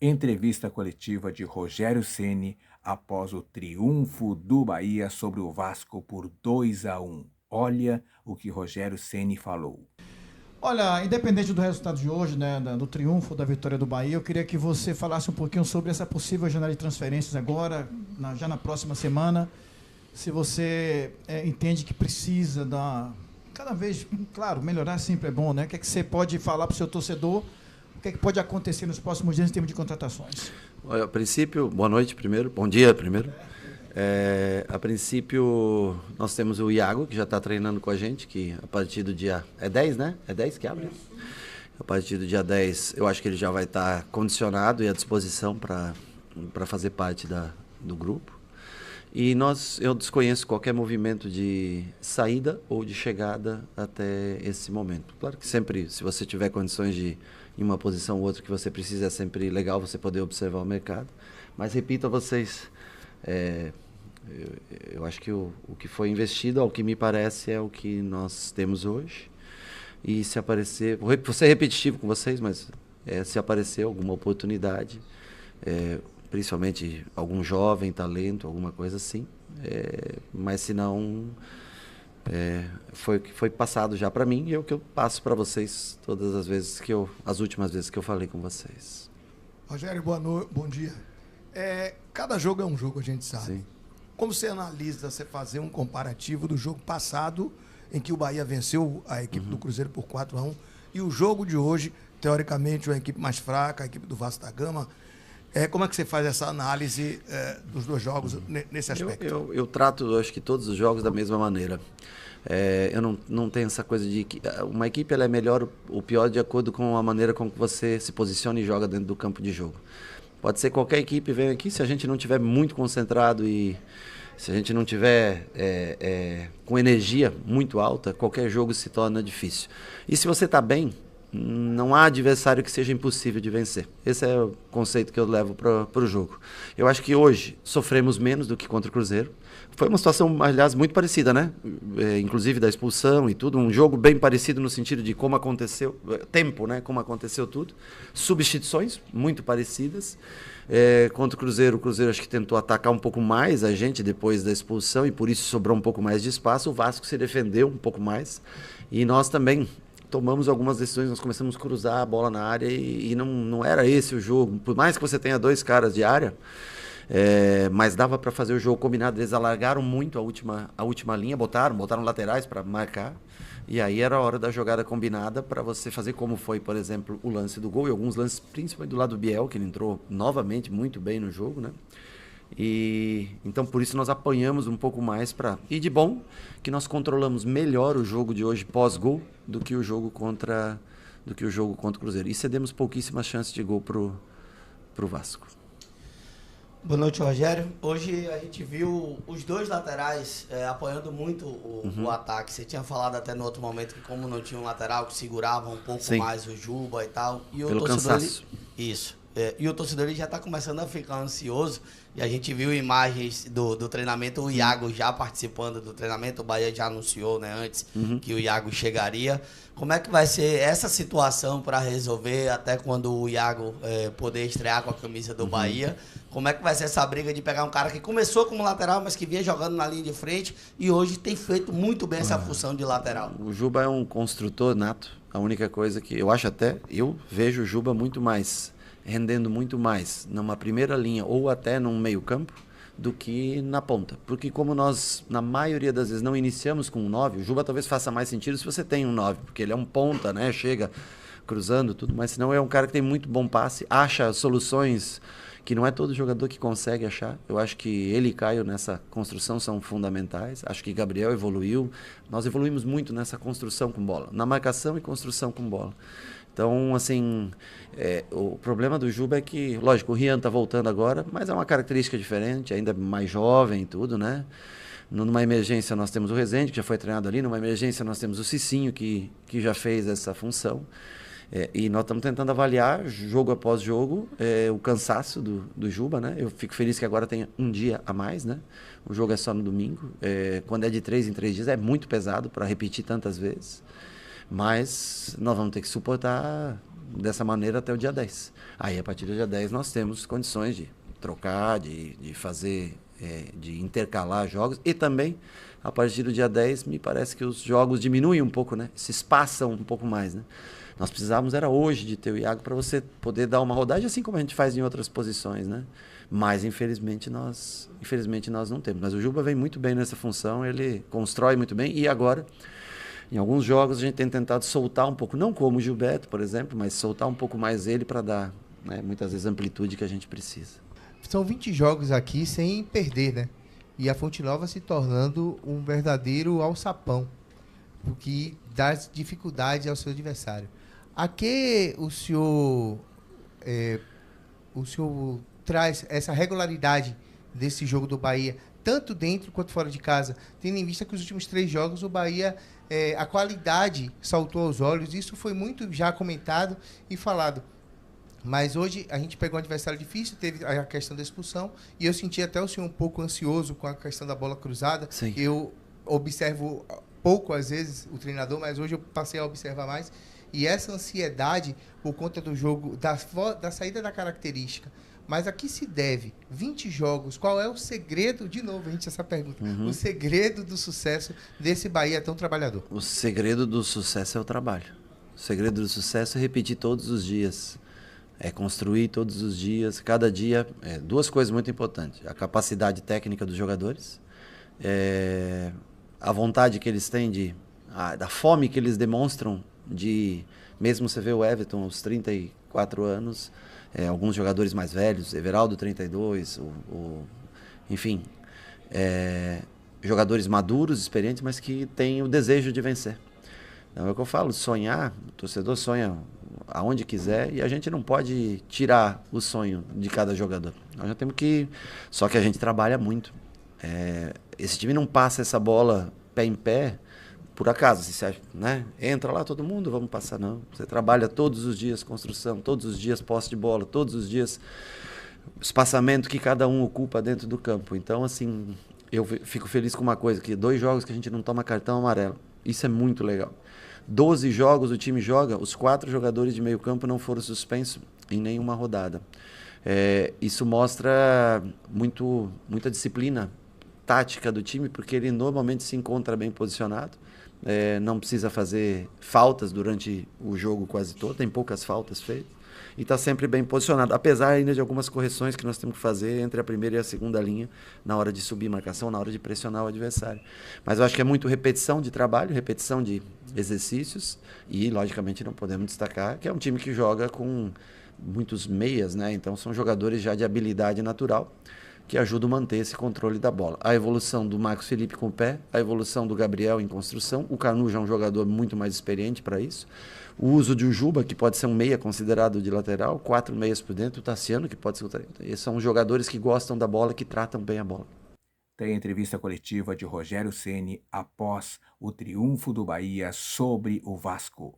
Entrevista coletiva de Rogério Ceni após o triunfo do Bahia sobre o Vasco por 2-1. Olha o que Rogério Ceni falou. Olha, independente do resultado de hoje, né, do triunfo, da vitória do Bahia, eu queria que você falasse um pouquinho sobre essa possível janela de transferências agora, já na próxima semana. Se você entende que precisa cada vez, claro, melhorar sempre é bom, né? O que é que você pode falar para o seu torcedor? O que é que pode acontecer nos próximos dias em termos de contratações? Olha, a princípio, boa noite primeiro, bom dia primeiro. A princípio, nós temos o Iago, que já está treinando com a gente, que a partir do dia... É 10, né? É 10 que abre? A partir do dia 10, eu acho que ele já vai estar condicionado e à disposição para fazer parte do grupo. E eu desconheço qualquer movimento de saída ou de chegada até esse momento. Claro que sempre, se você tiver condições de em uma posição ou outra que você precisa, é sempre legal você poder observar o mercado. Mas repito a vocês, eu acho que o que foi investido, ao que me parece, é o que nós temos hoje. E se aparecer, vou ser repetitivo com vocês, mas se aparecer alguma oportunidade, principalmente algum jovem talento, alguma coisa assim, mas se não, foi passado já para mim e é o que eu passo para vocês todas as vezes as últimas vezes que eu falei com vocês. Rogério, bom dia. Cada jogo é um jogo, a gente sabe. Sim. Como você analisa, você fazer um comparativo do jogo passado, em que o Bahia venceu a equipe do Cruzeiro por 4-1, e o jogo de hoje, teoricamente, uma equipe mais fraca, a equipe do Vasco da Gama. Como é que você faz essa análise dos dois jogos nesse aspecto? Eu trato, acho que todos os jogos da mesma maneira. Eu não tenho essa coisa de que uma equipe ela é melhor ou pior de acordo com a maneira como você se posiciona e joga dentro do campo de jogo. Pode ser qualquer equipe vem aqui, se a gente não tiver muito concentrado e se a gente não tiver com energia muito alta, qualquer jogo se torna difícil. E se você está bem, não há adversário que seja impossível de vencer. Esse é o conceito que eu levo para o jogo. Eu acho que hoje sofremos menos do que contra o Cruzeiro. Foi uma situação, aliás, muito parecida, né? Inclusive da expulsão e tudo. Um jogo bem parecido no sentido de como aconteceu, tempo, né? Como aconteceu tudo. Substituições muito parecidas. Contra o Cruzeiro acho que tentou atacar um pouco mais a gente depois da expulsão e por isso sobrou um pouco mais de espaço. O Vasco se defendeu um pouco mais e nós também tomamos algumas decisões, nós começamos a cruzar a bola na área e não era esse o jogo. Por mais que você tenha dois caras de área, mas dava para fazer o jogo combinado. Eles alargaram muito a última linha, botaram laterais para marcar. E aí era a hora da jogada combinada para você fazer como foi, por exemplo, o lance do gol e alguns lances, principalmente do lado do Biel, que ele entrou novamente muito bem no jogo, né? E então por isso nós apanhamos um pouco mais e de bom que nós controlamos melhor o jogo de hoje pós-gol do que o jogo contra o Cruzeiro. E cedemos pouquíssimas chances de gol pro Vasco. Boa noite, Rogério. Hoje a gente viu os dois laterais apoiando muito o ataque. Você tinha falado até no outro momento que como não tinha um lateral que segurava um pouco Sim. mais o Juba e tal. E o Pelo torcedor, cansaço. Isso. E o torcedor ele já está começando a ficar ansioso. E a gente viu imagens do treinamento, o Iago já participando do treinamento. O Bahia já anunciou, né, antes que o Iago chegaria. Como é que vai ser essa situação para resolver até quando o Iago poder estrear com a camisa do Bahia? Como é que vai ser essa briga de pegar um cara que começou como lateral, mas que vinha jogando na linha de frente e hoje tem feito muito bem essa função de lateral? O Juba é um construtor nato. A única coisa que eu vejo o Juba rendendo muito mais numa primeira linha ou até num meio campo do que na ponta. Porque como nós, na maioria das vezes, não iniciamos com um 9, o Juba talvez faça mais sentido se você tem um 9, porque ele é um ponta, né? Chega cruzando tudo, mas senão é um cara que tem muito bom passe, acha soluções que não é todo jogador que consegue achar. Eu acho que ele e Caio nessa construção são fundamentais. Acho que Gabriel evoluiu. Nós evoluímos muito nessa construção com bola, na marcação e construção com bola. Então, assim, o problema do Juba é que, lógico, o Rian está voltando agora, mas é uma característica diferente, ainda mais jovem e tudo, né? Numa emergência nós temos o Rezende, que já foi treinado ali, numa emergência nós temos o Cicinho, que já fez essa função. E nós estamos tentando avaliar, jogo após jogo, o cansaço do Juba, né? Eu fico feliz que agora tenha um dia a mais, né? O jogo é só no domingo. Quando é de 3 em 3 dias é muito pesado para repetir tantas vezes. Mas nós vamos ter que suportar dessa maneira até o dia 10. Aí, a partir do dia 10, nós temos condições de trocar, de fazer, de intercalar jogos. E também, a partir do dia 10, me parece que os jogos diminuem um pouco, né? Se espaçam um pouco mais, né? Nós precisávamos, era hoje, de ter o Iago para você poder dar uma rodagem, assim como a gente faz em outras posições, né? Mas, infelizmente nós não temos. Mas o Juba vem muito bem nessa função, ele constrói muito bem. E agora, em alguns jogos, a gente tem tentado soltar um pouco, não como o Gilberto, por exemplo, mas soltar um pouco mais ele para dar, né, muitas vezes, a amplitude que a gente precisa. São 20 jogos aqui sem perder, né? E a Fonte Nova se tornando um verdadeiro alçapão, o que dá dificuldade ao seu adversário. A que o senhor traz essa regularidade desse jogo do Bahia, tanto dentro quanto fora de casa, tendo em vista que os últimos 3 jogos o Bahia, a qualidade saltou aos olhos, isso foi muito já comentado e falado. Mas hoje a gente pegou um adversário difícil, teve a questão da expulsão, e eu senti até o senhor um pouco ansioso com a questão da bola cruzada. Sim. Eu observo pouco, às vezes, o treinador, mas hoje eu passei a observar mais. E essa ansiedade, por conta do jogo, da saída da característica. Mas a que se deve? 20 jogos, qual é o segredo, de novo, a gente essa pergunta, o segredo do sucesso desse Bahia tão trabalhador? O segredo do sucesso é o trabalho. O segredo do sucesso é repetir todos os dias. É construir todos os dias, cada dia, 2 coisas muito importantes. A capacidade técnica dos jogadores, a vontade que eles têm, da fome que eles demonstram, mesmo você vê o Everton aos 34 anos, alguns jogadores mais velhos, Everaldo 32, enfim, jogadores maduros, experientes, mas que têm o desejo de vencer. Então é o que eu falo, sonhar, o torcedor sonha aonde quiser e a gente não pode tirar o sonho de cada jogador. Nós já temos que... Só que a gente trabalha muito. Esse time não passa essa bola pé em pé por acaso, você acha, né? Entra lá todo mundo, vamos passar, não. Você trabalha todos os dias construção, todos os dias posse de bola, todos os dias espaçamento que cada um ocupa dentro do campo. Então, assim, eu fico feliz com uma coisa, que 2 jogos que a gente não toma cartão amarelo. Isso é muito legal. 12 jogos o time joga, os 4 jogadores de meio campo não foram suspensos em nenhuma rodada. Isso mostra muita disciplina tática do time, porque ele normalmente se encontra bem posicionado, não precisa fazer faltas durante o jogo quase todo, tem poucas faltas feitas, e está sempre bem posicionado, apesar ainda de algumas correções que nós temos que fazer entre a primeira e a segunda linha, na hora de subir marcação, na hora de pressionar o adversário. Mas eu acho que é muito repetição de trabalho, repetição de exercícios, e logicamente não podemos destacar que é um time que joga com muitos meias, né? Então são jogadores já de habilidade natural, que ajudam a manter esse controle da bola. A evolução do Marcos Felipe com o pé, a evolução do Gabriel em construção, o Canu já é um jogador muito mais experiente para isso, o uso de Ujuba, que pode ser um meia considerado de lateral, 4 meias por dentro, o Tassiano, que pode ser... Esses são jogadores que gostam da bola, que tratam bem a bola. Tem a entrevista coletiva de Rogério Ceni após o triunfo do Bahia sobre o Vasco.